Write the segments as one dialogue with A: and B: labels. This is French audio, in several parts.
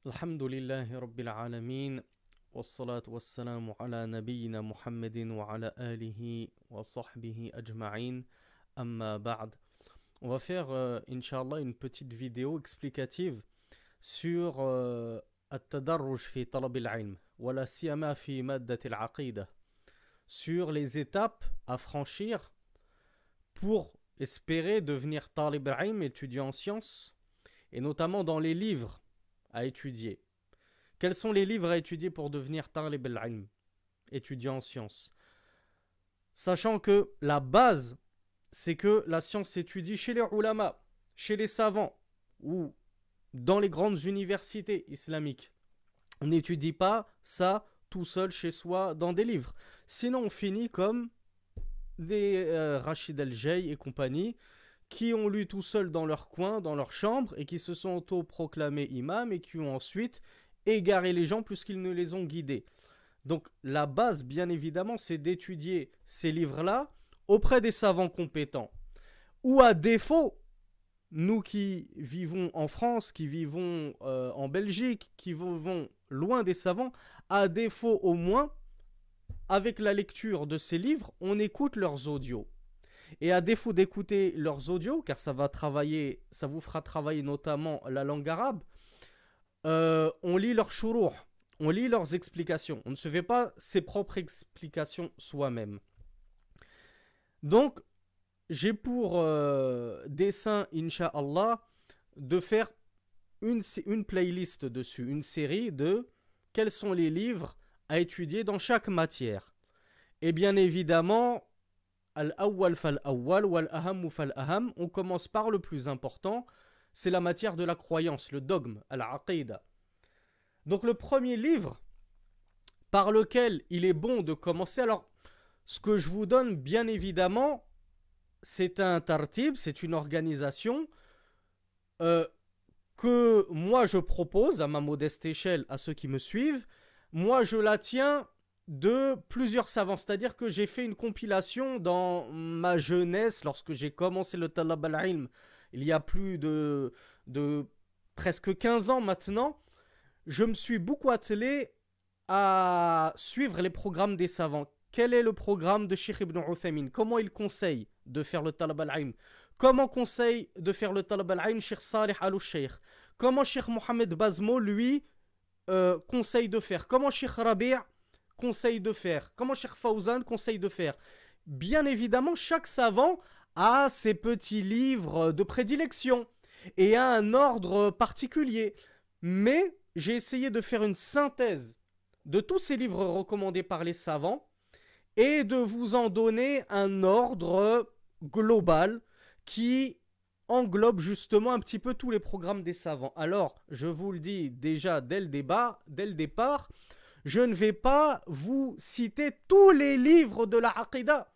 A: الحمد لله رب العالمين والصلاة والسلام على نبينا محمد وعلى آله وصحبه أجمعين أما بعد. On va faire, Inch'Allah, une petite vidéo explicative sur التدرج في طلب العلم ولا سيما في مادة العقيدة, sur les étapes à franchir pour espérer devenir talib al-ilm, étudiant en sciences, et notamment dans les livres à étudier. Quels sont les livres à étudier pour devenir talib al-ilm, étudiant en sciences? Sachant que la base, c'est que la science s'étudie chez les ulama, chez les savants, ou dans les grandes universités islamiques. On n'étudie pas ça tout seul chez soi dans des livres. Sinon, on finit comme des Rachid el-Jay et compagnie, qui ont lu tout seuls dans leur coin, dans leur chambre, et qui se sont auto-proclamés imams et qui ont ensuite égaré les gens plus qu'ils ne les ont guidés. Donc la base, bien évidemment, c'est d'étudier ces livres-là auprès des savants compétents. Ou à défaut, nous qui vivons en France, qui vivons en Belgique, qui vivons loin des savants, à défaut au moins, avec la lecture de ces livres, on écoute leurs audios. Et à défaut d'écouter leurs audios, car ça vous fera travailler notamment la langue arabe, on lit leurs shuruh, on lit leurs explications. On ne se fait pas ses propres explications soi-même. Donc, j'ai pour dessein, Inch'Allah, de faire une playlist dessus, une série de quels sont les livres à étudier dans chaque matière. Et bien évidemment, Al-awwal fal-awwal wal-aham fal-aham, on commence par le plus important, c'est la matière de la croyance, le dogme, al-aqida. Donc le premier livre par lequel il est bon de commencer, alors ce que je vous donne bien évidemment, c'est un tartib, c'est une organisation que moi je propose à ma modeste échelle à ceux qui me suivent. Moi je la tiens de plusieurs savants, c'est-à-dire que j'ai fait une compilation dans ma jeunesse lorsque j'ai commencé le talab al-ilm il y a plus de presque 15 ans maintenant. Je me suis beaucoup attelé à suivre les programmes des savants. Quel est le programme de Cheikh Ibn Uthaymin? Comment il conseille de faire le talab al-ilm? Comment conseille de faire le talab al-ilm Cheikh Salih al-Sheikh? Comment Cheikh Mohamed Bazmo lui conseille de faire? Comment Cheikh Rabi' conseille de faire? Comment Cheikh Fawzan conseille de faire? Bien évidemment, chaque savant a ses petits livres de prédilection et a un ordre particulier. Mais j'ai essayé de faire une synthèse de tous ces livres recommandés par les savants et de vous en donner un ordre global qui englobe justement un petit peu tous les programmes des savants. Alors, je vous le dis déjà dès le départ, je ne vais pas vous citer tous les livres de la Aqidah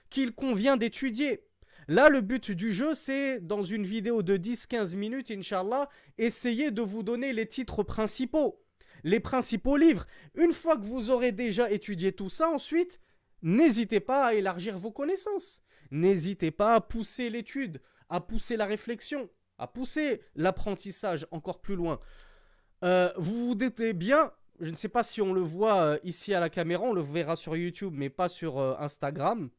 A: qu'il convient d'étudier. Là, le but du jeu, c'est, dans une vidéo de 10-15 minutes, Inch'Allah, essayer de vous donner les titres principaux, les principaux livres. Une fois que vous aurez déjà étudié tout ça, ensuite, n'hésitez pas à élargir vos connaissances. N'hésitez pas à pousser l'étude, à pousser la réflexion, à pousser l'apprentissage encore plus loin. Vous vous doutez bien, je ne sais pas si on le voit ici à la caméra, on le verra sur YouTube, mais pas sur Instagram.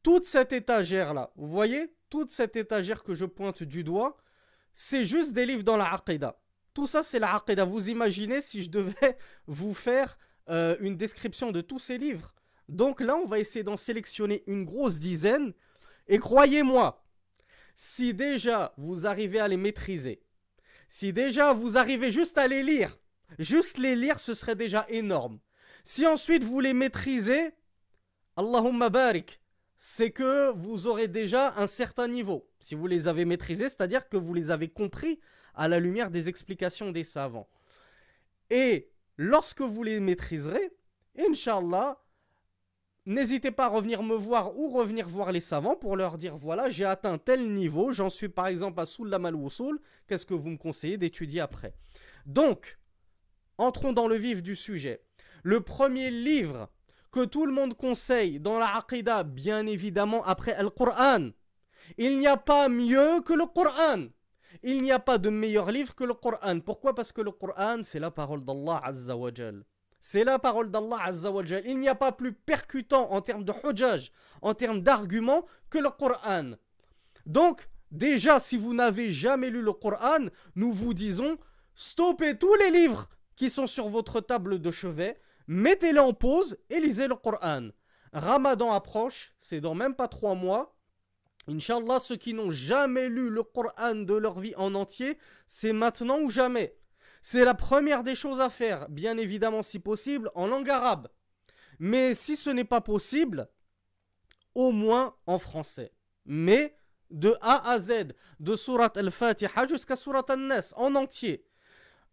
A: Toute cette étagère-là, vous voyez, toute cette étagère que je pointe du doigt, c'est juste des livres dans la Aqidah. Tout ça, c'est la Aqidah. Vous imaginez si je devais vous faire une description de tous ces livres. Donc là, on va essayer d'en sélectionner une grosse dizaine. Et croyez-moi, si déjà vous arrivez à les maîtriser, si déjà vous arrivez juste à les lire, ce serait déjà énorme. Si ensuite vous les maîtrisez, Allahumma barik, c'est que vous aurez déjà un certain niveau. Si vous les avez maîtrisés, c'est-à-dire que vous les avez compris à la lumière des explications des savants. Et lorsque vous les maîtriserez, Inch'Allah, n'hésitez pas à revenir me voir ou revenir voir les savants pour leur dire, voilà, j'ai atteint tel niveau, j'en suis par exemple à Sullam al-Wusul, qu'est-ce que vous me conseillez d'étudier après? Donc, entrons dans le vif du sujet. Le premier livre que tout le monde conseille dans la Aqidah, bien évidemment après le Coran. Il n'y a pas mieux que le Coran. Il n'y a pas de meilleur livre que le Coran. Pourquoi? Parce que le Coran, c'est la parole d'Allah Azza wa Jal. C'est la parole d'Allah Azza wa Jal. Il n'y a pas plus percutant en termes de hujjaj, en termes d'arguments, que le Coran. Donc, déjà, si vous n'avez jamais lu le Coran, nous vous disons, stoppez tous les livres qui sont sur votre table de chevet, mettez-les en pause et lisez le Coran. Ramadan approche, c'est dans même pas 3 mois. Inch'Allah, ceux qui n'ont jamais lu le Coran de leur vie en entier, c'est maintenant ou jamais. C'est la première des choses à faire, bien évidemment si possible, en langue arabe. Mais si ce n'est pas possible, au moins en français. Mais de A à Z, de Surat al-Fatiha jusqu'à Surat al-Nas, en entier.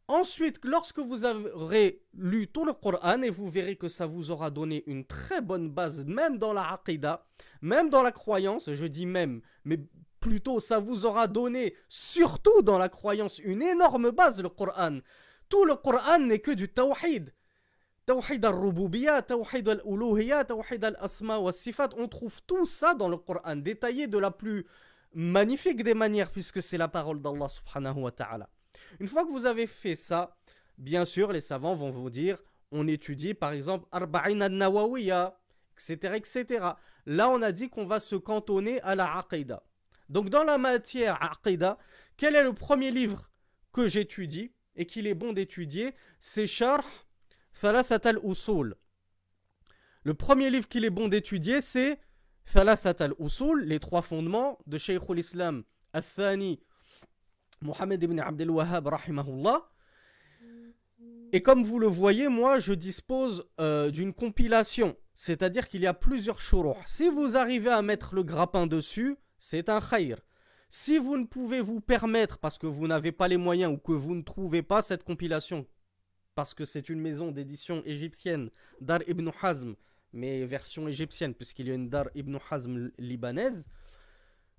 A: Ensuite, lorsque vous aurez lu tout le Coran et vous verrez que ça vous aura donné une très bonne base, même dans la aqidah, même dans la croyance, je dis même, mais plutôt ça vous aura donné, surtout dans la croyance, une énorme base, le Coran. Tout le Coran n'est que du tawhid. Tawhid al-Rububiyya, Tawhid al-Uluhiyya, Tawhid al-Asma wa Sifat, on trouve tout ça dans le Coran, détaillé de la plus magnifique des manières, puisque c'est la parole d'Allah subhanahu wa ta'ala. Une fois que vous avez fait ça, bien sûr, les savants vont vous dire, on étudie par exemple Arba'in al-Nawawiyya, etc., etc. Là, on a dit qu'on va se cantonner à la Aqidah. Donc, dans la matière Aqidah, quel est le premier livre que j'étudie et qu'il est bon d'étudier? C'est Sharh Thalathat al-Usul. Le premier livre qu'il est bon d'étudier, c'est Thalathat al-Usul, les 3 fondements de Shaykh al-Islam al-Thani, Mohammed ibn Abdel Wahhab, rahimahullah. Et comme vous le voyez, moi, je dispose d'une compilation. C'est-à-dire qu'il y a plusieurs shuruh. Si vous arrivez à mettre le grappin dessus, c'est un khayr. Si vous ne pouvez vous permettre, parce que vous n'avez pas les moyens ou que vous ne trouvez pas cette compilation, parce que c'est une maison d'édition égyptienne, Dar ibn Hazm, mais version égyptienne, puisqu'il y a une Dar ibn Hazm libanaise,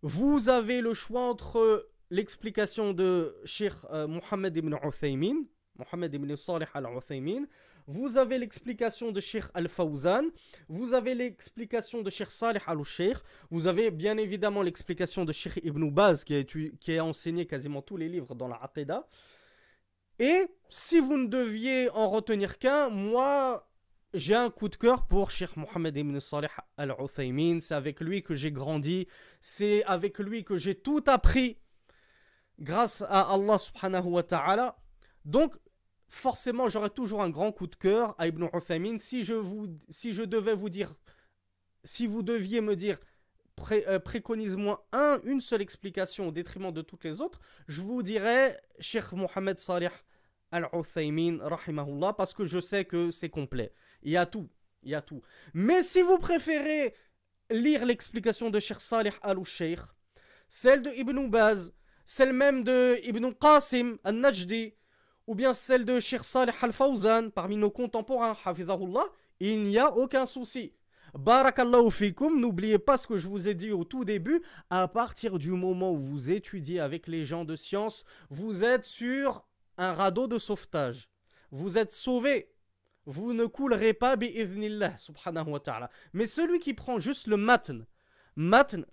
A: vous avez le choix entre l'explication de Cheikh Mohammed ibn Uthaymin, Mohammed ibn Salih al-Uthaymin, vous avez l'explication de Cheikh Al-Fawzan, vous avez l'explication de Cheikh Salih al-Sheikh, vous avez bien évidemment l'explication de Cheikh Ibn Baz qui a enseigné quasiment tous les livres dans la Aqidah. Et si vous ne deviez en retenir qu'un, moi j'ai un coup de cœur pour Cheikh Mohammed ibn Salih al-Uthaymin, c'est avec lui que j'ai grandi, c'est avec lui que j'ai tout appris grâce à Allah subhanahu wa ta'ala. Donc forcément, j'aurais toujours un grand coup de cœur à Ibn Uthaymin. Si je devais vous dire, si vous deviez me dire, préconise-moi une seule explication au détriment de toutes les autres, je vous dirais Cheikh Mohammed Salih al-Uthaymin, rahimahullah, parce que je sais que c'est complet. Il y a tout, il y a tout. Mais si vous préférez lire l'explication de Cheikh Salih al-Sheikh, celle de Ibn Baz, celle même de Ibn Qasim al-Najdi, ou bien celle de Cheikh Salih al-Fawzan, parmi nos contemporains, hafizahullah, il n'y a aucun souci. Barakallahu fikum, n'oubliez pas ce que je vous ai dit au tout début, à partir du moment où vous étudiez avec les gens de science, vous êtes sur un radeau de sauvetage. Vous êtes sauvés. Vous ne coulerez pas bi'idhnillah, subhanahu wa ta'ala. Mais celui qui prend juste le matn,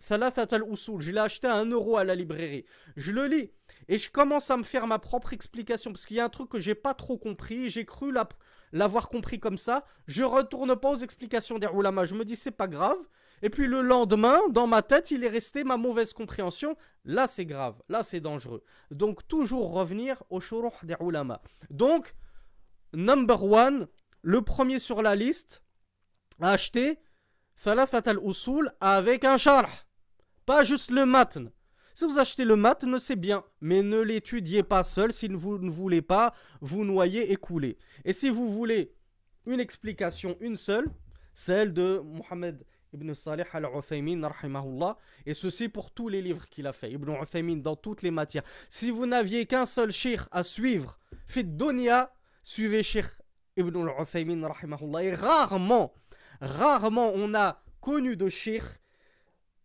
A: Thalathat al-Usul, je l'ai acheté à 1 € à la librairie. Je le lis et je commence à me faire ma propre explication parce qu'il y a un truc que j'ai pas trop compris. J'ai cru l'avoir compris comme ça. Je retourne pas aux explications des ulama. Je me dis c'est pas grave. Et puis le lendemain, dans ma tête, il est resté ma mauvaise compréhension. Là, c'est grave. Là, c'est dangereux. Donc, toujours revenir au shuruh des ulama. Donc, number 1, le premier sur la liste à acheter Thalathat al-Usul avec un sharh. Pas juste le matn. Si vous achetez le matn, c'est bien. Mais ne l'étudiez pas seul si vous ne voulez pas vous noyer et couler. Et si vous voulez une explication, une seule, celle de Mohammed Ibn Salih al-Uthaymin, rahimahullah. Et ceci pour tous les livres qu'il a fait. Ibn Uthaymin dans toutes les matières. Si vous n'aviez qu'un seul cheikh à suivre, fit dunya, suivez cheikh Ibn al-Uthaymin, rahimahullah. Et rarement on a connu de cheikh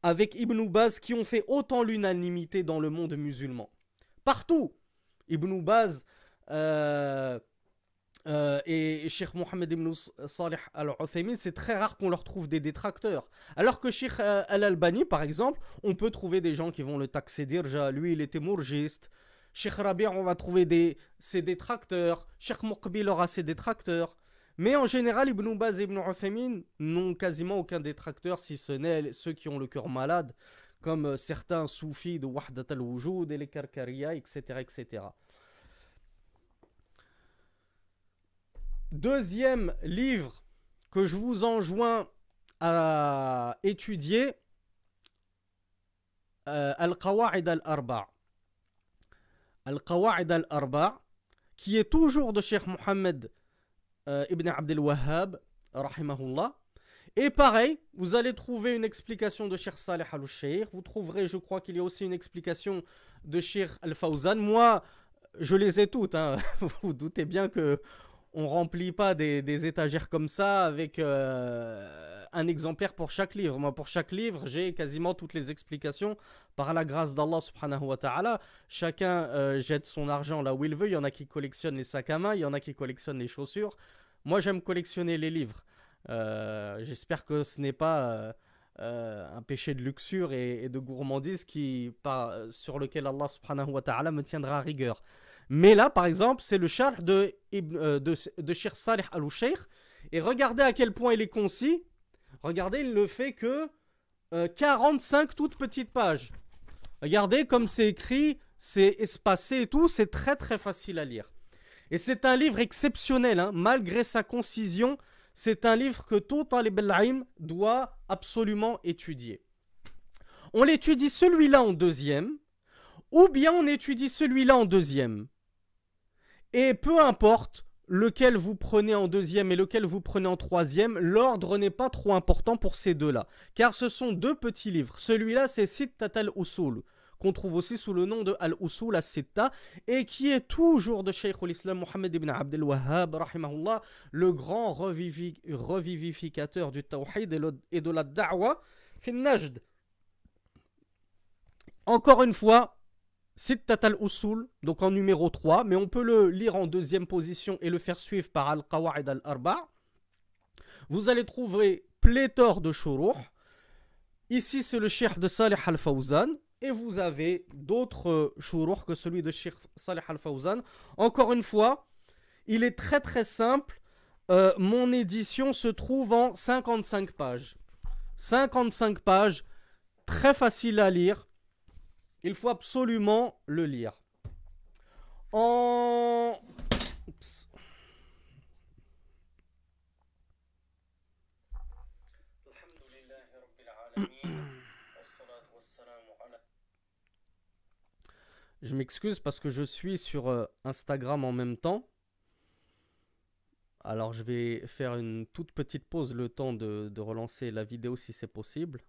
A: avec Ibn Baz qui ont fait autant l'unanimité dans le monde musulman. Partout. Ibn Baz Et Cheikh Mohammed ibn Salih al-Uthaymin, c'est très rare qu'on leur trouve des détracteurs. Alors que Cheikh al-Albani, par exemple, on peut trouver des gens qui vont le taxer d'irja. Lui, il était mourgiste. Cheikh Rabi', on va trouver ses détracteurs. Cheikh Muqbil aura ses détracteurs. Mais en général, Ibn Baz et Ibn Uthaymin n'ont quasiment aucun détracteur, si ce n'est ceux qui ont le cœur malade, comme certains soufis de Wahdat al-Wujud et les Karkariya, etc., etc. Deuxième livre que je vous enjoins à étudier, Al-Qawa'id al-Arba'. Al-Qawa'id al-Arba', qui est toujours de Cheikh Mohammed ibn Abdel Wahhab, rahimahullah. Et pareil, vous allez trouver une explication de Cheikh Saleh al-Sheikh. Vous trouverez, je crois qu'il y a aussi une explication de Cheikh al-Fawzan. Moi, je les ai toutes. Hein. Vous vous doutez bien que on remplit pas des étagères comme ça avec un exemplaire pour chaque livre. Moi, pour chaque livre, j'ai quasiment toutes les explications par la grâce d'Allah subhanahu wa ta'ala. Chacun jette son argent là où il veut. Il y en a qui collectionnent les sacs à main, il y en a qui collectionnent les chaussures. Moi, j'aime collectionner les livres. J'espère que ce n'est pas un péché de luxure et de gourmandise sur lequel Allah subhanahu wa ta'ala me tiendra à rigueur. Mais là, par exemple, c'est le charh de Cheikh Saleh al-Sheikh. Et regardez à quel point il est concis. Regardez, il ne fait que 45 toutes petites pages. Regardez comme c'est écrit, c'est espacé et tout. C'est très très facile à lire. Et c'est un livre exceptionnel, hein, malgré sa concision. C'est un livre que tout talib al-ilm doit absolument étudier. On l'étudie celui-là en deuxième, ou bien on étudie celui-là en deuxième. Et peu importe lequel vous prenez en deuxième et lequel vous prenez en troisième, l'ordre n'est pas trop important pour ces deux-là. Car ce sont deux petits livres. Celui-là, c'est Sittat al-Usul, qu'on trouve aussi sous le nom de Al-Usul as-Sitta, et qui est toujours de Cheikh al-Islam Mohammed ibn Abdel Wahhab, rahimahullah, le grand revivificateur du Tawhid et de la Da'wa, fi Najd. Encore une fois, Sittat al-Usul, donc en numéro 3, mais on peut le lire en deuxième position et le faire suivre par Al-Qawa'id al-Arba'. Vous allez trouver pléthore de shuruh. Ici, c'est le Cheikh de Salih al-Fawzan. Et vous avez d'autres shuruh que celui de Cheikh Salih al-Fawzan. Encore une fois, il est très très simple. Mon édition se trouve en 55 pages. 55 pages, très facile à lire. Il faut absolument le lire. Oups. Je m'excuse parce que je suis sur Instagram en même temps. Alors je vais faire une toute petite pause le temps de relancer la vidéo si c'est possible.